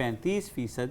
35%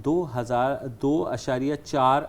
2.4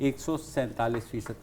147%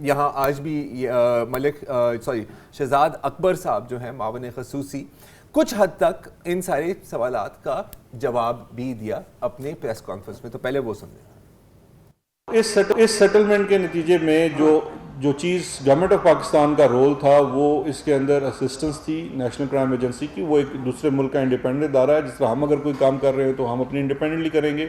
یہاں آج بھی شہزاد اکبر صاحب جو ہیں معاون خصوصی کچھ حد تک ان سارے سوالات کا جواب بھی دیا اپنے پریس کانفرنس میں. تو پہلے وہ سن لیں. اس سیٹلمنٹ کے نتیجے میں جو چیز گورنمنٹ آف پاکستان کا رول تھا وہ اس کے اندر اسسٹنس تھی نیشنل کرائم ایجنسی کی. وہ ایک دوسرے ملک کا انڈیپینڈنٹ ادارہ ہے. جس طرح ہم اگر کوئی کام کر رہے ہیں تو ہم اپنی انڈیپینڈنٹلی کریں گے,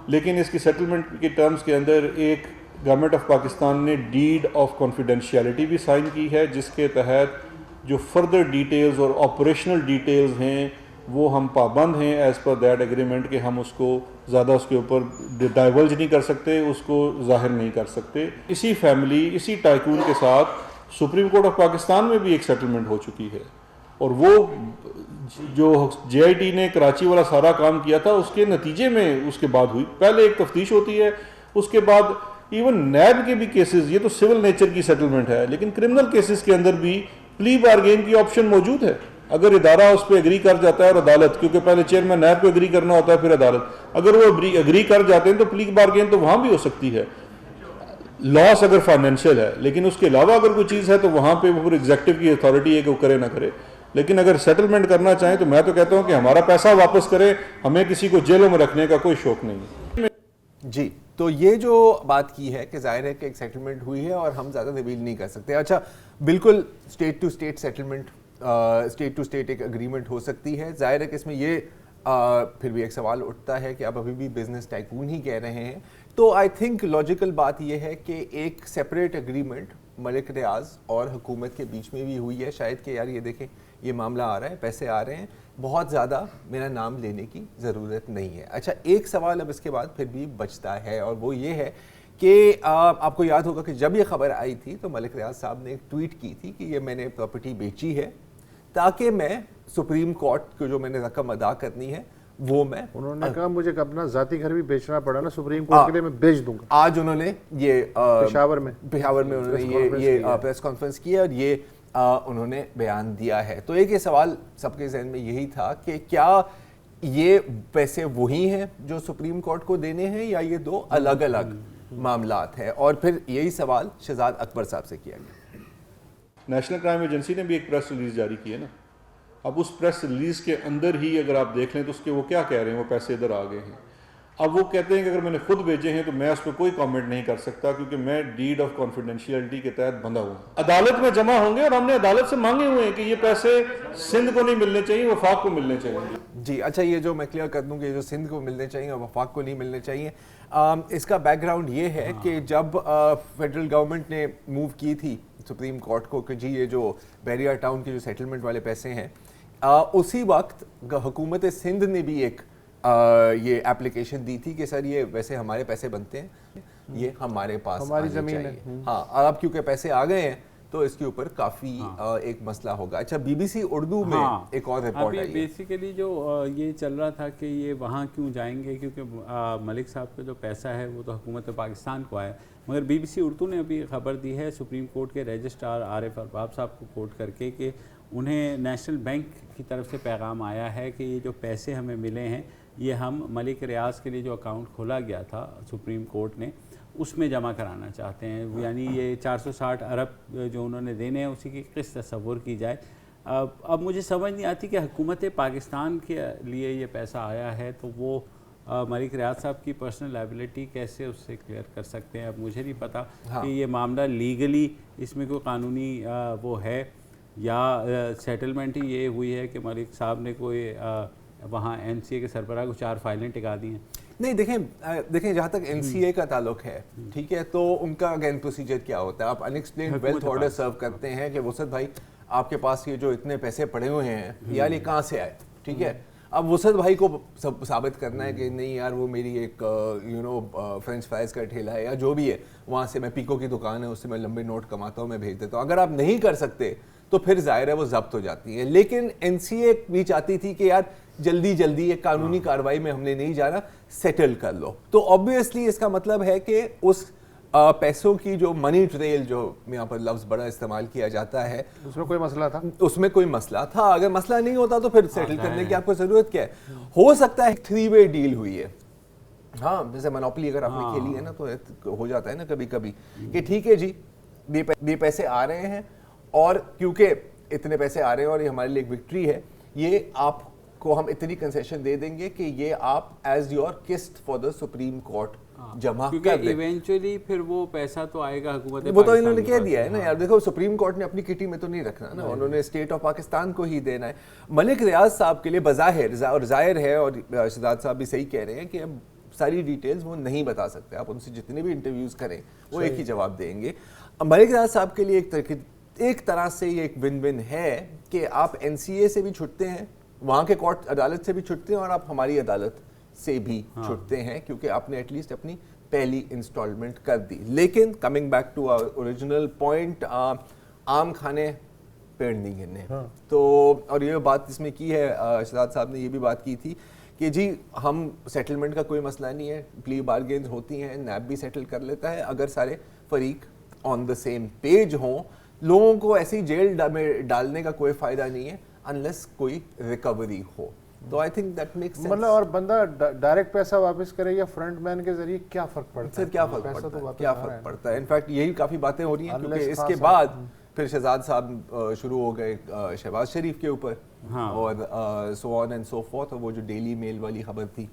لیکن اس کی سیٹلمنٹ کے ٹرمز کے اندر ایک گورنمنٹ آف پاکستان نے ڈیڈ آف کانفیڈینشیلٹی بھی سائن کی ہے, جس کے تحت جو فردر ڈیٹیلز اور آپریشنل ڈیٹیلز ہیں وہ ہم پابند ہیں ایز پر دیٹ ایگریمنٹ کہ ہم اس کو زیادہ اس کے اوپر ڈائیورج نہیں کر سکتے, اس کو ظاہر نہیں کر سکتے. اسی فیملی اسی ٹائکون کے ساتھ سپریم کورٹ آف پاکستان میں بھی ایک سیٹلمنٹ ہو چکی ہے, اور وہ جو جے آئی ٹی نے کراچی والا سارا کام کیا تھا اس کے نتیجے میں اس کے بعد ہوئی. پہلے ایک تفتیش ہوتی ہے, اس کے بعد ایون نیب کے بھی کیسز, یہ تو سول نیچر کی سیٹلمنٹ ہے, لیکن کرمنل کیسز کے اندر بھی پلی بارگین کی آپشن موجود ہے. اگر ادارہ اس پہ ایگری کر جاتا ہے اور عدالت, کیونکہ پہلے چیئرمین نیب کو ایگری کرنا ہوتا ہے پھر عدالت, اگر وہ ایگری کر جاتے ہیں تو پلی بارگین تو وہاں بھی ہو سکتی ہے, لاس اگر فائنینشیل ہے. لیکن اس کے علاوہ اگر کوئی چیز ہے تو وہاں پہ وہ ایگزیکٹو کی اتھارٹی ہے کہ وہ کرے نہ کرے. لیکن اگر سیٹلمنٹ کرنا چاہیں تو میں تو کہتا ہوں کہ ہمارا پیسہ واپس کرے, ہمیں کسی کو جیلوں میں رکھنے کا کوئی شوق نہیں ہے. جی, تو یہ جو بات کی ہے کہ ظاہر ہے کہ ایک سیٹلمنٹ ہوئی ہے اور ہم زیادہ طویل نہیں کر سکتے. اچھا, بالکل state to state settlement, state to state ایک اگریمنٹ ہو سکتی ہے. ظاہر ہے کہ اس میں یہ پھر بھی ایک سوال اٹھتا ہے کہ آپ ابھی بھی بزنس ٹائکون ہی کہہ رہے ہیں, تو آئی تھنک لاجیکل بات یہ ہے کہ ایک سیپریٹ اگریمنٹ ملک ریاض اور حکومت کے بیچ میں بھی ہوئی ہے شاید, کہ یار یہ دیکھیں یہ معاملہ آ رہا ہے, پیسے آ رہے ہیں, بہت زیادہ میرا نام لینے کی ضرورت نہیں ہے. اچھا, ایک سوال اب اس کے بعد پھر بھی بچتا ہے, اور وہ یہ ہے کہ آپ کو یاد ہوگا کہ جب یہ خبر آئی تھی تو ملک ریاض صاحب نے ایک ٹویٹ کی تھی کہ یہ میں نے پراپرٹی بیچی ہے تاکہ میں سپریم کورٹ کو جو میں نے رقم ادا کرنی ہے وہ میں, انہوں نے کہا مجھے اپنا ذاتی گھر بھی بیچنا پڑا نا سپریم کورٹ کے لیے, میں بیچ دوں گا. آج انہوں نے یہ پشاور میں انہوں نے یہ پریس کانفرنس کی اور یہ انہوں نے بیان دیا ہے. تو ایک یہ سوال سب کے ذہن میں یہی تھا کہ کیا یہ پیسے وہی ہیں جو سپریم کورٹ کو دینے ہیں یا یہ دو الگ الگ معاملات ہیں, اور پھر یہی سوال شہزاد اکبر صاحب سے کیا گیا. نیشنل کرائم ایجنسی نے بھی ایک پریس ریلیز جاری کی ہے نا. اب اس پریس ریلیز کے اندر ہی اگر آپ دیکھ لیں تو اس کے وہ کیا کہہ رہے ہیں, وہ پیسے ادھر آ گئے ہیں. اب وہ کہتے ہیں کہ اگر میں نے خود بھیجے ہیں تو میں اس پہ کوئی کامنٹ نہیں کر سکتا کیونکہ میں ڈیڈ آف کانفیڈینشیلٹی کے تحت بندھا ہوں. عدالت میں جمع ہوں گے اور ہم نے عدالت سے مانگے ہوئے ہیں کہ یہ پیسے سندھ کو نہیں ملنے چاہیے, وفاق کو ملنے چاہیے. جی اچھا, یہ جو میں کلیئر کر دوں کہ جو سندھ کو ملنے چاہیے اور وفاق کو نہیں ملنے چاہیے, اس کا بیک گراؤنڈ یہ ہے کہ جب فیڈرل گورنمنٹ نے موو کی تھی سپریم کورٹ کو کہ جی یہ جو بیریا ٹاؤن کے جو سیٹلمنٹ والے پیسے ہیں, اسی وقت حکومت سندھ نے بھی ایک یہ اپلیکیشن دی تھی کہ سر یہ ویسے ہمارے پیسے بنتے ہیں, یہ ہمارے پاس ہماری زمین ہے. ہاں, اب کیونکہ پیسے آ گئے ہیں تو اس کے اوپر کافی ایک مسئلہ ہوگا. اچھا, بی بی سی اردو میں ایک اور رپورٹ آئی ہے. بیسیکلی جو یہ چل رہا تھا کہ یہ وہاں کیوں جائیں گے, کیونکہ ملک صاحب کا جو پیسہ ہے وہ تو حکومت پاکستان کو آیا, مگر بی بی سی اردو نے ابھی خبر دی ہے سپریم کورٹ کے رجسٹرار عارف ارباب صاحب کو کوٹ کر کے کہ انہیں نیشنل بینک کی طرف سے پیغام آیا ہے کہ یہ جو پیسے ہمیں ملے ہیں یہ ہم ملک ریاض کے لیے جو اکاؤنٹ کھولا گیا تھا سپریم کورٹ نے اس میں جمع کرانا چاہتے ہیں. یعنی یہ 460 ارب جو انہوں نے دینے ہیں اسی کی قسط تصور کی جائے. اب مجھے سمجھ نہیں آتی کہ حکومت پاکستان کے لیے یہ پیسہ آیا ہے تو وہ ملک ریاض صاحب کی پرسنل لائبلٹی کیسے اس سے کلیئر کر سکتے ہیں. اب مجھے نہیں پتا کہ یہ معاملہ لیگلی اس میں کوئی قانونی وہ ہے یا سیٹلمنٹ ہی یہ ہوئی ہے کہ ملک صاحب نے کوئی وہاں این سی اے کے سربراہ کو 4 فائلیں ٹکا دی ہیں. نہیں, دیکھیں جہاں تک این سی اے کا تعلق ہے, ٹھیک ہے, تو ان کا اگین پروسیجر کیا ہوتا ہے. آپ ان ایکسپلینڈ ویلتھ آرڈر سرو کرتے ہیں کہ وسعت بھائی آپ کے پاس یہ جو اتنے پیسے پڑے ہوئے ہیں یار یہ کہاں سے آئے, ٹھیک ہے. اب وسعت بھائی کو ثابت کرنا ہے کہ نہیں یار وہ میری ایک فرینچ فرائز کا ٹھیلا ہے یا جو بھی ہے, وہاں سے میں پیکو کی دکان ہے اس سے میں لمبے نوٹ کماتا ہوں, میں بھیج دیتا ہوں. اگر آپ نہیں کر سکتے تو پھر ظاہر ہے وہ ضبط ہو جاتی ہے. لیکن این سی اے بھی چاہتی تھی کہ یار جلدی ایک قانونی کارروائی میں ہم نے نہیں جانا, سیٹل کر لو. تو آبویسلی اس کا مطلب ہے کہ اس پیسوں کی جو منی ٹریل جو یہاں پر لفظ بڑا استعمال کیا جاتا ہے اس میں کوئی مسئلہ تھا, اس میں کوئی مسئلہ تھا. اگر مسئلہ نہیں ہوتا تو پھر سیٹل کرنے کی آپ کو ضرورت کیا ہے. ہو سکتا ہے 3 وے ڈیل ہوئی ہے ہاں جیسے منوپلی اگر آپ نے کھیلی ہے نا تو ہو جاتا ہے نا کبھی کبھی کہ ٹھیک ہے جی بے پیسے آ رہے ہیں اور کیونکہ اتنے پیسے آ رہے ہیں اور یہ ہمارے لیے ایک وکٹری ہے, یہ آپ کو ہم اتنی کنسیشن دے دیں گے کہ یہ آپ ایز یور قسط فار دا سپریم کورٹ جمع کر دیں. ایونچولی پھر وہ پیسہ تو آئے گا حکومت, وہ تو انہوں نے کہہ دیا ہے نا یار, دیکھو سپریم کورٹ نے اپنی کٹی میں تو نہیں رکھنا نا, انہوں نے اسٹیٹ آف پاکستان کو ہی دینا ہے. ملک ریاض صاحب کے لیے بظاہر اور ظاہر ہے, اور شہزاد صاحب بھی صحیح کہہ رہے ہیں کہ اب ساری ڈیٹیلز وہ نہیں بتا سکتے, آپ ان سے جتنے بھی انٹرویوز کریں وہ ایک ہی جواب دیں گے. ملک ریاض صاحب کے لیے ایک طرح سے یہ ایک ون ون ہے کہ آپ NCA سے بھی چھٹتے ہیں, وہاں کے کورٹ عدالت سے بھی چھٹتے ہیں, اور آپ ہماری عدالت سے بھی چھٹتے ہیں کیونکہ آپ نے ایٹ لیسٹ اپنی پہلی انسٹالمنٹ کر دی. لیکن coming back to original point, عام کھانے پیڑ نہیں گرنے. تو اور یہ بات اس میں کی ہے, شہزاد صاحب نے یہ بھی بات کی تھی کہ جی ہم سیٹلمنٹ کا کوئی مسئلہ نہیں ہے, پلی بارگینز ہوتی ہیں, نیب بھی سیٹل کر لیتا ہے اگر سارے فریق آن دا سیم پیج ہوں. لوگوں کو ایسی جیل میں ڈالنے کا کوئی فائدہ نہیں ہے انلیس کوئی ریکوری ہو. تو I think that makes sense. مطلب اور بندہ ڈائریکٹ پیسہ واپس کرے یا فرنٹ مین کے ذریعے کیا فرق پڑتا ہے؟ کیا فرق پڑتا ہے؟ انفیکٹ یہی کافی باتیں ہو رہی ہیں کیونکہ اس کے بعد پھر شہزاد صاحب شروع ہو گئے شہباز شریف کے اوپر اور سو آن اینڈ سو فورتھ. اور وہ جو ڈیلی میل والی خبر تھی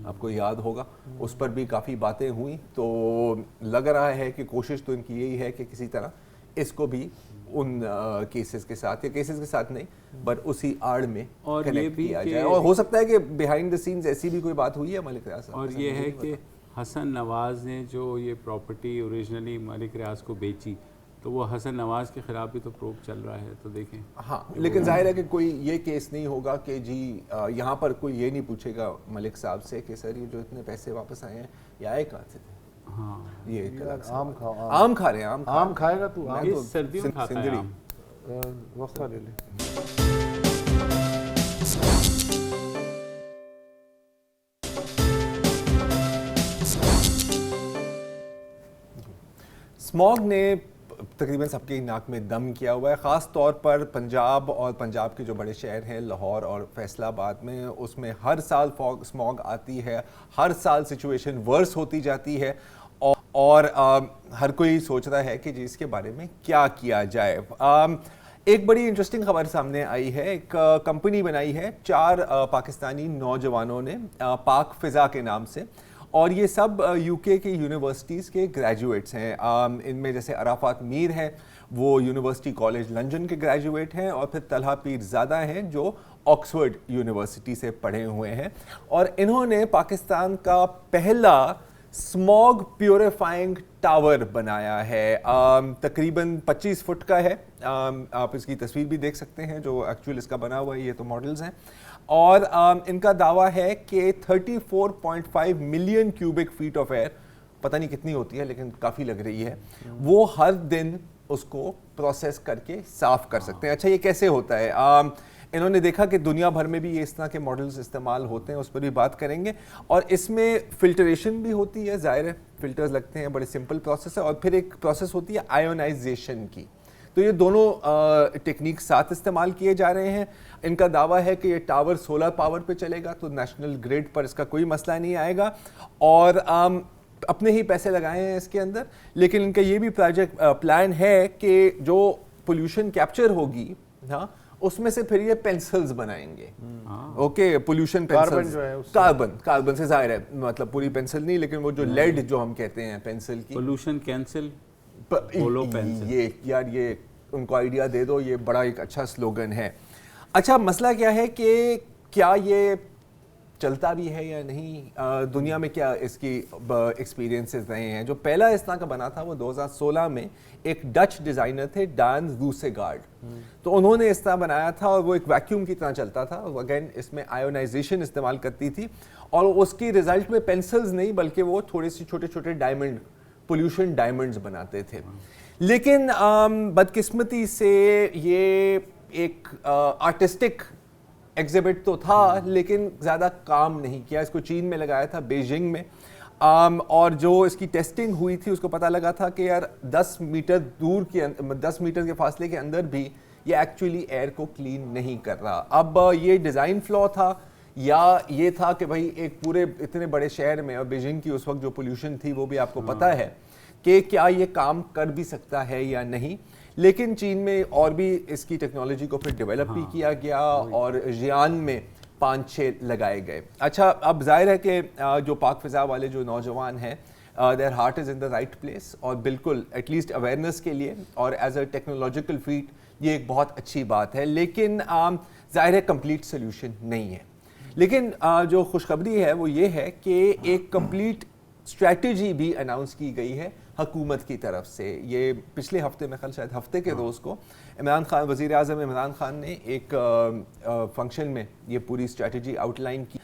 آپ کو یاد ہوگا, اس پر بھی کافی باتیں ہوئیں. تو لگ رہا ہے کہ کوشش تو ان کی یہی ہے کہ کسی طرح اس کو بھی ان کیسز کے ساتھ, یا کیسز کے ساتھ نہیں بٹ اسی آڑ میں کنیکٹ کیا جائے. اور ہو سکتا ہے کہ بیہائنڈ دا سینز ایسی بھی کوئی بات ہوئی ہے ملک ریاض صاحب. اور یہ ہے کہ حسن نواز نے جو یہ پراپرٹی اوریجنلی ملک ریاض کو بیچی, تو وہ حسن نواز کے خلاف بھی تو پروب چل رہا ہے. تو دیکھیں ہاں, لیکن ظاہر ہے کہ کوئی یہ کیس نہیں ہوگا کہ جی یہاں پر کوئی یہ نہیں پوچھے گا ملک صاحب سے کہ سر یہ جو اتنے پیسے واپس آئے ہیں یہ آئے کہاں سے تھے. ہاں یہ آم کھا رہے ہیں, آم کھائے گا تو یہ سردیوں میں کھاتا ہے آم. وقفہ لے لیں. اسموگ نے تقریباً سب کی ناک میں دم کیا ہوا ہے, خاص طور پر پنجاب اور پنجاب کے جو بڑے شہر ہیں لاہور اور فیصل آباد میں. اس میں ہر سال اسموگ آتی ہے, ہر سال سچویشن ورس ہوتی جاتی ہے, اور ہر کوئی سوچ رہا ہے کہ جی اس کے بارے میں کیا کیا جائے. ایک بڑی انٹرسٹنگ خبر سامنے آئی ہے, ایک کمپنی بنائی ہے 4 پاکستانی نوجوانوں نے پاک فضا کے نام سے, اور یہ سب UK کی یونیورسٹیز کے گریجویٹس ہیں. ان میں جیسے عرفات میر ہیں, وہ یونیورسٹی کالج لندن کے گریجویٹ ہیں, اور پھر طلحہ پیر زادہ ہیں جو آکسفورڈ یونیورسٹی سے پڑھے ہوئے ہیں, اور انہوں نے پاکستان کا پہلا اسموگ پیوریفائنگ ٹاور بنایا ہے. تقریباً 25 فٹ کا ہے, آپ اس کی تصویر بھی دیکھ سکتے ہیں جو ایکچوئل اس کا بنا ہوا ہے, یہ تو ماڈلز ہیں. اور ان کا دعویٰ ہے کہ 34.5 million cubic feet of air, پتہ نہیں کتنی ہوتی ہے لیکن کافی لگ رہی ہے, وہ ہر دن اس کو پروسیس کر کے صاف کر سکتے ہیں. اچھا یہ کیسے ہوتا ہے؟ انہوں نے دیکھا کہ دنیا بھر میں بھی یہ اس طرح کے ماڈلز استعمال ہوتے ہیں, اس پر بھی بات کریں گے. اور اس میں فلٹریشن بھی ہوتی ہے, ظاہر ہے فلٹرز لگتے ہیں, بڑے سمپل پروسیس ہے. اور پھر ایک پروسیس ہوتی ہے آئونائزیشن کی. تو یہ دونوں ٹیکنیک ساتھ استعمال کیے جا رہے ہیں. ان کا دعویٰ ہے کہ یہ ٹاور سولر پاور پہ چلے گا تو نیشنل گریڈ پر اس کا کوئی مسئلہ نہیں آئے گا, اور اپنے ہی پیسے لگائے ہیں اس کے اندر. لیکن ان کا یہ بھی پروجیکٹ پلان ہے کہ جو پولوشن کیپچر ہوگی, ہاں, اس میں سے پھر یہ پینسلز بنائیں گے. اوکے, پولوشن پینسل, کاربن سے ظاہر ہے, مطلب پوری پینسل نہیں لیکن وہ جو لیڈ جو ہم کہتے ہیں پینسل کی, پولوشن کینسل. یہ یار یہ ان کو آئیڈیا دے دو, یہ بڑا ایک اچھا سلوگن ہے. اچھا مسئلہ کیا ہے کہ کیا یہ چلتا بھی ہے یا نہیں؟ دنیا میں کیا اس کی ایکسپیرینسز رہے ہیں؟ جو پہلا اس طرح کا بنا تھا وہ 2016 میں ایک ڈچ ڈیزائنر تھے ڈان روسیگارڈ, تو انہوں نے اس طرح بنایا تھا, اور وہ ایک ویکیوم کی طرح چلتا تھا. اگین اس میں آئونائزیشن استعمال کرتی تھی, اور اس کی ریزلٹ میں پینسلز نہیں بلکہ وہ تھوڑے سے چھوٹے چھوٹے ڈائمنڈ, پولوشن ڈائمنڈز بناتے تھے. لیکن بدقسمتی سے یہ ایک آرٹسٹک ایگزیبٹ تو تھا لیکن زیادہ کام نہیں کیا. اس کو چین میں لگایا تھا, بیجنگ میں, اور جو اس کی ٹیسٹنگ ہوئی تھی اس کو پتہ لگا تھا کہ یار 10 میٹر دور کے 10 میٹر کے فاصلے کے اندر بھی یہ ایکچولی ایئر کو کلین نہیں کر رہا. اب یہ ڈیزائن فلا تھا یا یہ تھا کہ بھائی ایک پورے اتنے بڑے شہر میں, اور بیجنگ کی اس وقت جو پولیوشن تھی وہ بھی آپ کو پتہ ہے کہ کیا یہ کام کر بھی سکتا ہے یا نہیں. لیکن چین میں اور بھی اس کی ٹیکنالوجی کو پھر ڈیولپ بھی کیا گیا اور ژیان میں 5-6 لگائے گئے. اچھا, اب ظاہر ہے کہ جو پاک فضا والے جو نوجوان ہیں, their heart is in the right place, اور بالکل ایٹ لیسٹ اویئرنیس کے لیے اور ایز اے ٹیکنالوجیکل فیٹ یہ ایک بہت اچھی بات ہے, لیکن ظاہر ہے کمپلیٹ سلیوشن نہیں ہے. لیکن جو خوشخبری ہے وہ یہ ہے کہ ایک کمپلیٹ اسٹریٹجی بھی اناؤنس کی گئی ہے حکومت کی طرف سے. یہ پچھلے ہفتے میں, خیال شاید ہفتے کے روز کو, عمران خان, وزیر اعظم عمران خان نے ایک فنکشن میں یہ پوری اسٹریٹجی آؤٹ لائن کی,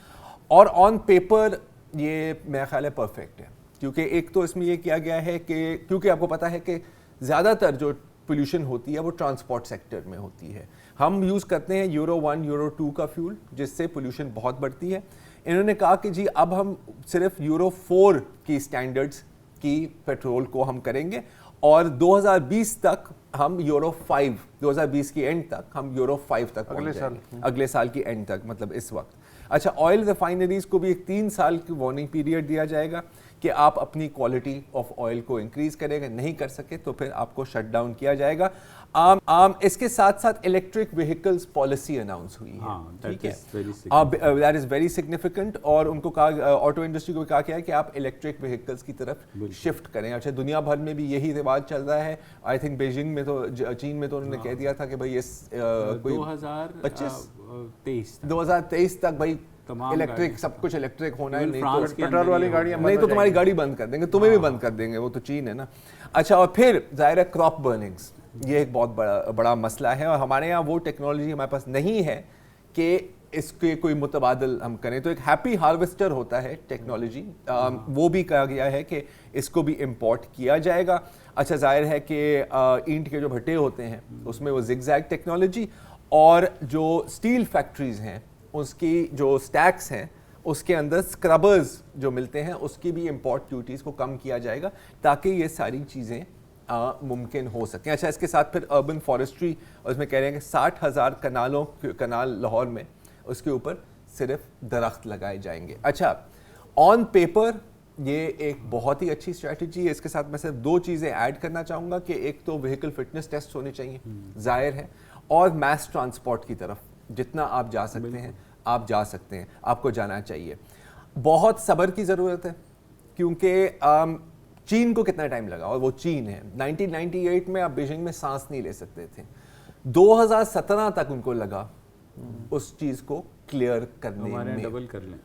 اور آن پیپر یہ میرا خیال ہے پرفیکٹ ہے. کیونکہ ایک تو اس میں یہ کیا گیا ہے کہ کیونکہ آپ کو پتہ ہے کہ زیادہ تر جو پولیوشن ہوتی ہے وہ ٹرانسپورٹ سیکٹر میں ہوتی ہے. ہم یوز کرتے ہیں یورو 1 یورو 2 کا فیول, جس سے پولیوشن بہت بڑھتی ہے. انہوں نے کہا کہ جی اب ہم صرف یورو 4 کی سٹینڈرڈز کی پیٹرول کو ہم کریں گے, اور 2020 تک ہم یورو 5, 2020 کی اینڈ تک ہم یورو 5 تک پہنچ جائیں گے, اگلے سال کی اینڈ تک, مطلب اس وقت. اچھا, آئل ریفائنریز کو بھی ایک 3 سال کی وارننگ پیریڈ دیا جائے گا کہ آپ اپنی کوالٹی آف آئل کو انکریز کریں گے, نہیں کر سکے تو پھر آپ کو شٹ ڈاؤن کیا جائے گا. اس کے ساتھ ساتھ الیکٹرک وہیکلز پالیسی اناؤنس ہوئی ہے, ٹھیک ہے, دیٹ از ویری سگنیفیکنٹ, اور ان کو کہا, آٹو انڈسٹری کو بھی کہا گیا ہے کہ آپ الیکٹرک وہیکلز کی طرف شفٹ کریں. اچھا, دنیا بھر میں بھی یہی رواج چل رہا ہے. آئی تھنک بیجنگ میں تو, چین میں تو انہوں نے کہہ دیا تھا کہ بھائی اس 2023 تک بھائی الیکٹرک, سب کچھ الیکٹرک ہونا ہے, پیٹرول والی گاڑیاں نہیں تو تمہاری گاڑی بند کر دیں گے, تمہیں بھی بند کر دیں گے, وہ تو چین ہے نا. اچھا, اور پھر ظاہر ہے کراپ برننگز, یہ ایک بہت بڑا مسئلہ ہے, اور ہمارے یہاں وہ ٹیکنالوجی ہمارے پاس نہیں ہے کہ اس کے کوئی متبادل ہم کریں. تو ایک ہیپی ہارویسٹر ہوتا ہے ٹیکنالوجی, وہ بھی کہا گیا ہے کہ اس کو بھی امپورٹ کیا جائے گا. اچھا, ظاہر ہے کہ اینٹ کے جو بھٹے ہوتے ہیں اس میں وہ زگ زیگ ٹیکنالوجی, اور جو اسٹیل فیکٹریز ہیں اس کی جو سٹیکس ہیں اس کے اندر اسکربرز جو ملتے ہیں اس کی بھی امپورٹ ڈیوٹیز کو کم کیا جائے گا تاکہ یہ ساری چیزیں ممکن ہو سکیں. اچھا, اس کے ساتھ پھر اربن فارسٹری, اور اس میں کہہ رہے ہیں کہ 60,000 کنال لاہور میں اس کے اوپر صرف درخت لگائے جائیں گے. اچھا, آن پیپر یہ ایک بہت ہی اچھی اسٹریٹجی ہے. اس کے ساتھ میں صرف 2 چیزیں ایڈ کرنا چاہوں گا کہ ایک تو وہیکل فٹنس ٹیسٹ ہونے چاہیے, ظاہر ہے, اور میس ٹرانسپورٹ کی طرف جتنا آپ جا سکتے ہیں آپ جا سکتے ہیں, آپ کو جانا چاہیے. بہت صبر کی ضرورت ہے کیونکہ چین کو کتنا ٹائم لگا, اور وہ چین ہے. 1998 میں آپ بیجنگ میں سانس نہیں لے سکتے تھے, 2017 تک ان کو لگا اس چیز کو کلیئر کرنے میں, ڈبل کر لیں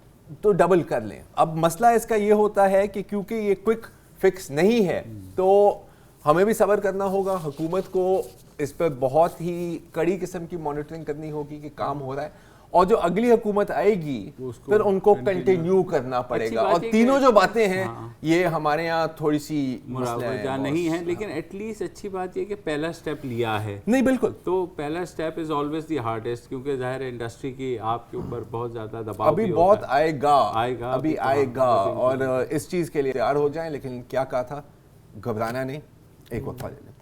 تو ڈبل کر لیں. اب مسئلہ اس کا یہ ہوتا ہے کہ کیونکہ یہ کوئک فکس نہیں ہے تو ہمیں بھی صبر کرنا ہوگا, حکومت کو اس پہ بہت ہی کڑی قسم کی مانیٹرنگ کرنی ہوگی کہ کام ہو رہا ہے, اور جو اگلی حکومت آئے گی پھر ان کو کنٹینیو کرنا پڑے گا. اور تینوں جو باتیں ہیں یہ ہمارے یہاں تھوڑی سی مسئلہ نہیں ہے, لیکن ایٹ لیسٹ اچھی بات یہ کہ پہلا سٹیپ لیا ہے. نہیں بالکل, تو پہلا step is always the hardest, کیونکہ ظاہر ہے انڈسٹری کی آپ کے اوپر بہت زیادہ دباؤ ابھی بہت آئے گا, ابھی آئے گا, اور اس چیز کے لیے تیار ہو جائیں. لیکن کیا کہا تھا, گھبرانا نہیں, ایک وقفہ لے لیتے ہیں.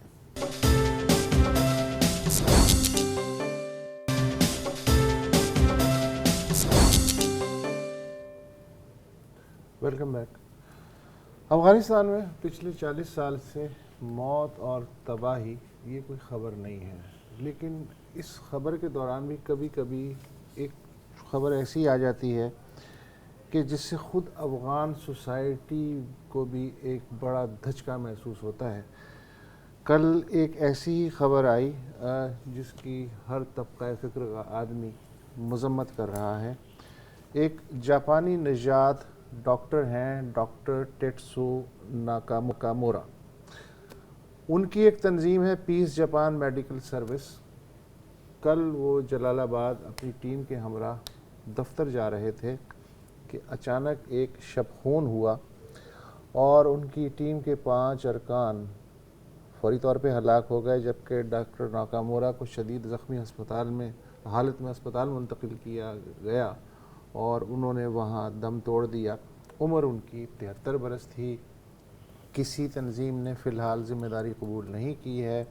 Welcome back. افغانستان میں پچھلے 40 سال سے موت اور تباہی یہ کوئی خبر نہیں ہے, لیکن اس خبر کے دوران بھی کبھی کبھی ایک خبر ایسی آ جاتی ہے کہ جس سے خود افغان سوسائٹی کو بھی ایک بڑا دھچکا محسوس ہوتا ہے. کل ایک ایسی خبر آئی جس کی ہر طبقہ فکر کا آدمی مذمت کر رہا ہے. ایک جاپانی نژاد ڈاکٹر ہیں, ڈاکٹر ٹیٹسو ناکامورا. ان کی ایک تنظیم ہے پیس جاپان میڈیکل سروس. کل وہ جلال آباد اپنی ٹیم کے ہمراہ دفتر جا رہے تھے کہ اچانک ایک شب خون ہوا اور ان کی ٹیم کے 5 ارکان فوری طور پہ ہلاک ہو گئے, جبکہ ڈاکٹر ناکامورا کو شدید زخمی حالت میں ہسپتال منتقل کیا گیا اور انہوں نے وہاں دم توڑ دیا. عمر ان کی 73 برس تھی. کسی تنظیم نے فی الحال ذمہ داری قبول نہیں کی ہے.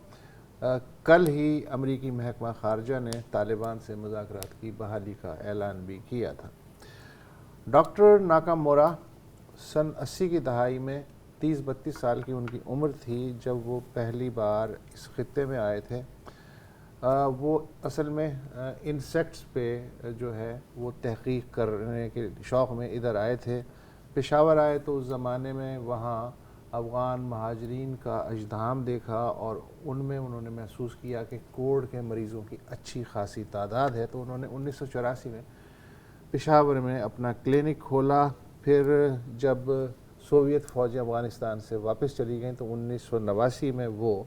کل ہی امریکی محکمہ خارجہ نے طالبان سے مذاکرات کی بحالی کا اعلان بھی کیا تھا. ڈاکٹر ناکامورا سن 80 کی دہائی میں 30-32 سال کی ان کی عمر تھی جب وہ پہلی بار اس خطے میں آئے تھے. وہ اصل میں انسیکٹس پہ جو ہے وہ تحقیق کرنے کے شوق میں ادھر آئے تھے. پشاور آئے تو اس زمانے میں وہاں افغان مہاجرین کا اجدھام دیکھا اور ان میں انہوں نے محسوس کیا کہ کوڑ کے مریضوں کی اچھی خاصی تعداد ہے. تو انہوں نے 1984 میں پشاور میں اپنا کلینک کھولا. پھر جب سوویت فوجیں افغانستان سے واپس چلی گئیں تو 1989 میں وہ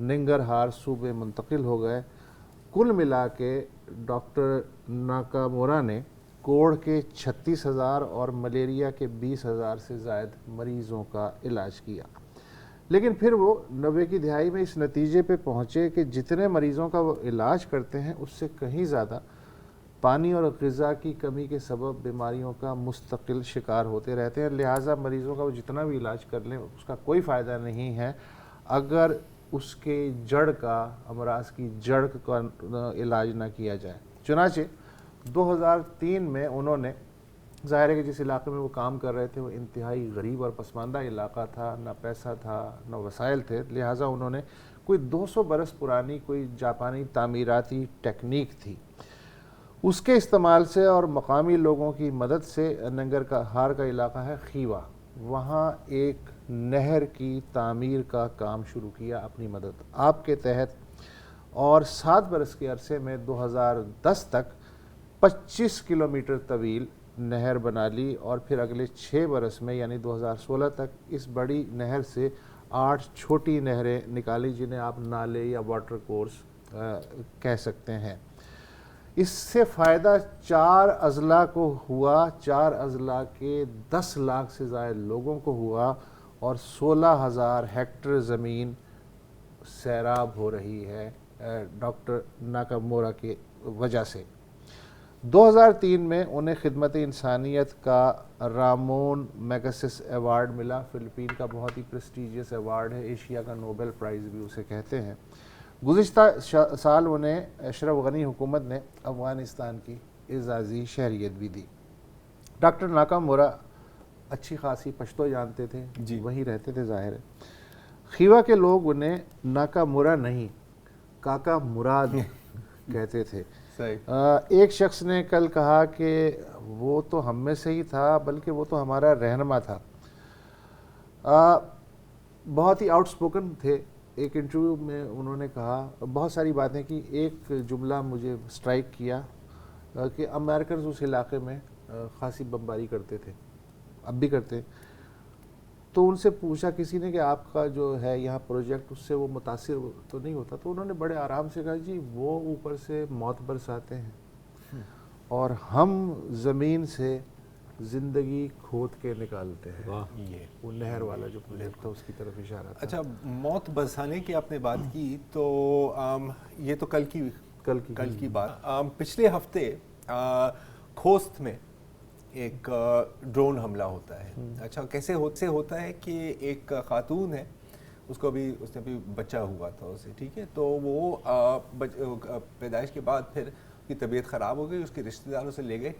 ننگرہار صوبے منتقل ہو گئے. کل ملا کے ڈاکٹر ناکامورا نے کوڑ کے 36,000 اور ملیریا کے 20,000 سے زائد مریضوں کا علاج کیا. لیکن پھر وہ 90 کی دہائی میں اس نتیجے پہ پہنچے کہ جتنے مریضوں کا وہ علاج کرتے ہیں اس سے کہیں زیادہ پانی اور غذا کی کمی کے سبب بیماریوں کا مستقل شکار ہوتے رہتے ہیں. لہٰذا مریضوں کا وہ جتنا بھی علاج کر لیں اس کا کوئی فائدہ نہیں ہے اگر اس کے جڑ کا امراض کی جڑ کا علاج نہ کیا جائے. چنانچہ 2003 میں انہوں نے ظاہر ہے کہ جس علاقے میں وہ کام کر رہے تھے وہ انتہائی غریب اور پسماندہ علاقہ تھا, نہ پیسہ تھا نہ وسائل تھے. لہٰذا انہوں نے کوئی 200 برس پرانی کوئی جاپانی تعمیراتی ٹیکنیک تھی اس کے استعمال سے اور مقامی لوگوں کی مدد سے ننگرہار کا علاقہ ہے خیوا, وہاں ایک نہر کی تعمیر کا کام شروع کیا اپنی مدد آپ کے تحت, اور 7 برس کے عرصے میں 2010 تک 25 کلومیٹر طویل نہر بنا لی اور پھر اگلے 6 برس میں یعنی 2016 تک اس بڑی نہر سے 8 چھوٹی نہریں نکالی جنہیں آپ نالے یا واٹر کورس کہہ سکتے ہیں. اس سے فائدہ 4 اضلاع کو ہوا, 4 اضلاع کے 10 لاکھ سے زائد لوگوں کو ہوا اور 16,000 ہیکٹر زمین سیراب ہو رہی ہے ڈاکٹر ناکامورا کی وجہ سے. 2003 میں انہیں خدمت انسانیت کا رامون میگسس ایوارڈ ملا. فلپین کا بہت ہی پریسٹیجیس ایوارڈ ہے, ایشیا کا نوبل پرائز بھی اسے کہتے ہیں. گزشتہ سال انہیں اشرف غنی حکومت نے افغانستان کی اعزازی شہریت بھی دی. ڈاکٹر ناکامورا اچھی خاصی پشتو جانتے تھے, جی وہیں رہتے تھے ظاہر ہے. خیوا کے لوگ انہیں ناکامورا نہیں کاکا مراد کہتے تھے. ایک شخص نے کل کہا کہ وہ تو ہم میں سے ہی تھا بلکہ وہ تو ہمارا رہنما تھا. بہت ہی آؤٹ سپوکن تھے. ایک انٹرویو میں انہوں نے کہا, بہت ساری باتیں کی, ایک جملہ مجھے سٹرائک کیا کہ امریکنز اس علاقے میں خاصی بمباری کرتے تھے, اب بھی کرتے. تو ان سے پوچھا کسی نے کہ آپ کا جو ہے یہاں پروجیکٹ اس سے وہ متاثر تو نہیں ہوتا؟ تو انہوں نے بڑے آرام سے کہا جی وہ اوپر سے موت برساتے ہیں اور ہم زمین سے زندگی کھود کے نکالتے ہیں. یہ وہ نہر والا جو پروجیکٹ تھا اس کی طرف اشارہ تھا. اچھا, موت برسانے کی آپ نے بات کی تو یہ تو کل کی بات. پچھلے ہفتے خوست میں ایک ڈرون حملہ ہوتا ہے. اچھا, کیسے ہوتا ہے کہ ایک خاتون ہے, اس نے ابھی بچہ ہوا تھا اسے, ٹھیک ہے, تو وہ پیدائش کے بعد پھر اس کی طبیعت خراب ہو گئی, اس کے رشتہ داروں سے لے گئے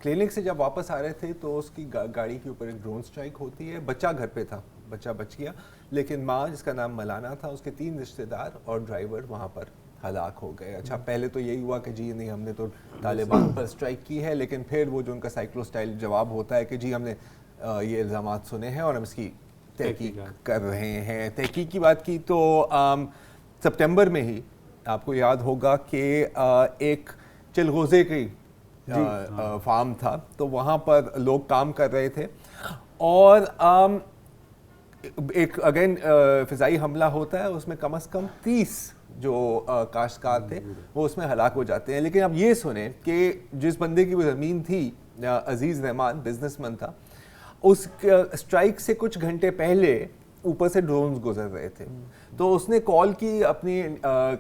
کلینک سے جب واپس آ رہے تھے تو اس کی گاڑی کے اوپر ایک ڈرون سٹرائک ہوتی ہے. بچہ گھر پہ تھا, بچہ بچ گیا, لیکن ماں جس کا نام مولانا تھا, اس کے 3 رشتہ دار اور ڈرائیور وہاں پر ہلاک ہو گئے. اچھا, پہلے تو یہی ہوا کہ جی نہیں ہم نے تو طالبان پر سٹرائک کی ہے, لیکن پھر وہ جو ان کا سائیکلو سٹائل جواب ہوتا ہے کہ جی ہم نے یہ الزامات سنے ہیں اور ہم اس کی تحقیق کر رہے ہیں. تحقیق کی بات کی تو سپٹمبر میں ہی آپ کو یاد ہوگا کہ ایک چلغوزے کی فارم تھا, تو وہاں پر لوگ کام کر رہے تھے اور ایک اگین فضائی حملہ ہوتا ہے. اس میں کم از کم 30 جو کاشتکار تھے وہ اس میں ہلاک ہو جاتے ہیں. لیکن اب یہ سنیں کہ جس بندے کی وہ زمین تھی, عزیز رحمان بزنس مین تھا, اس اسٹرائک سے کچھ گھنٹے پہلے اوپر سے ڈرونز گزر رہے تھے. تو اس نے کال کی اپنی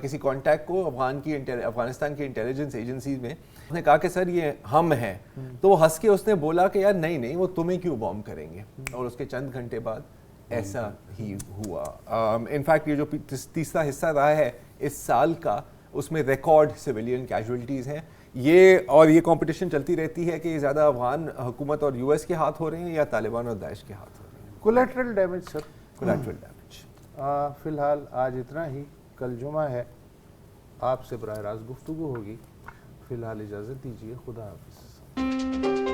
کسی کانٹیکٹ کو افغانستان کی انٹیلیجنس ایجنسی میں, اس نے کہا کہ سر یہ ہم ہیں. تو وہ ہنس کے اس نے بولا کہ یار نہیں وہ تمہیں کیوں بوم کریں گے, اور اس کے چند گھنٹے بعد ایسا ہی ہوا. انفیکٹ یہ جو تیسرا حصہ رہا ہے اس سال کا, اس میں ریکارڈ سویلین کیجویلٹیز ہیں. یہ اور یہ کمپٹیشن چلتی رہتی ہے کہ یہ زیادہ افغان حکومت اور یو ایس کے ہاتھ ہو رہے ہیں یا طالبان اور داعش کے ہاتھ ہو رہے ہیں. Collateral damage sir. Collateral damage. فی الحال آج اتنا ہی. کل جمعہ ہے, آپ سے براہ راست گفتگو ہوگی. فی الحال اجازت دیجیے. خدا حافظ.